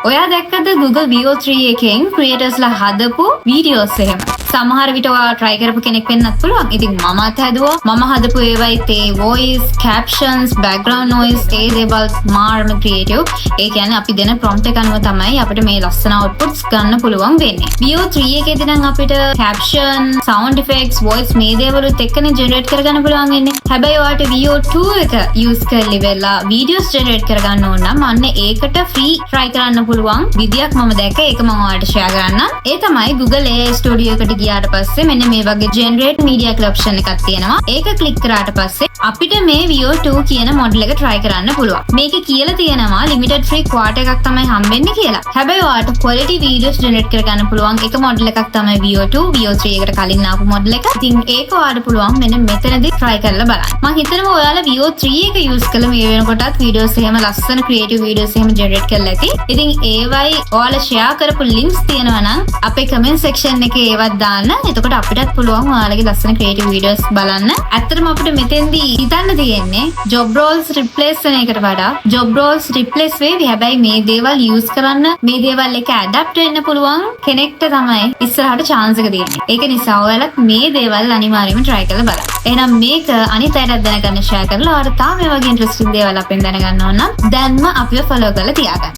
ඔයා දැක්කද Google VO3 එකෙන් ක්‍රියේටර්ස්ලා හදපු වීඩියෝස් එහෙම. සමහර විට ඔයා try කරපු කෙනෙක් වෙන්නත් පුළුවන්. ඉතින් මමත් හැදුවා. මම හදපු ඒවයිත් ඒ voice, captions, background noise ඒ දේවල් මාර්ම ක්‍රියේටිව්. ඒ කියන්නේ අපි දෙන prompt එක අනුව තමයි අපිට මේ ලස්සන outputs ගන්න පුළුවන් වෙන්නේ. VO3 එකේදී නම් අපිට caption, sound effects, voice මේ දේවලුත් එක්කනේ generate කරගන්න පුළුවන් වෙන්නේ. හැබැයි ඔයාට VO2 එක use කරලි වෙලා videos generate කරගන්න ඕන නම් අන්න ඒකට free try කරන්න පුළුවන් විදියක් මම දැක්ක. ඒක මම ඔයාලට share කරන්නම්. ඒ තමයි Google AI Studio එකට ගියාට පස්සේ මෙන්න මේ වගේ generate media කියලා option එකක් තියෙනවා. ඒක click කරාට පස්සේ අපිට මේ VO2 කියන model එක try කරන්න පුළුවන්. මේකේ කියලා තියෙනවා limited free quota එකක් තමයි හම්බෙන්නේ කියලා. හැබැයි ඔයාලට quality videos generate කරගන්න පුළුවන් එක model එකක් තමයි VO2. VO3 එකට කලින් ආපු model එක. ඉතින් ඒක ඔයාලට පුළුවන් මෙන්න මෙතනදී try කරලා බලන්න. මම හිතනවා ඔයාලා VO3 එක use කළා මේ වෙනකොටත් videos එහෙම ලස්සන creative videos එහෙම generate කරලා ඇති. ඉතින් ඒවයි ඔයාලා share කරපු links තියෙනවා නම් අපේ comment section එකේ ඒවත් දාන්න. එතකොට අපිටත් පුළුවන් ඔයාලගේ ලස්සන creative videos බලන්න. ඇත්තටම අපිට මෙතෙන්දී හිතන්න තියෙන්නේ job roles replace වෙන එකට වඩා job roles replace වෙවි. හැබැයි මේ දේවල් use කරන්න මේ දේවල් එක adapt වෙන්න පුළුවන් කෙනෙක්ට තමයි ඉස්සරහට chance එක තියෙන්නේ. ඒක නිසා ඔයාලත් මේ දේවල් අනිවාර්යයෙන්ම try කරලා බලන්න. එහෙනම් මේක අනිත් අයටත් දැනගන්න share කරලා ඔයාලට තාම මේ වගේ interesting දේවල් අපෙන් දැනගන්න ඕන නම් දැන්ම අපිව follow කරලා තියාගන්න.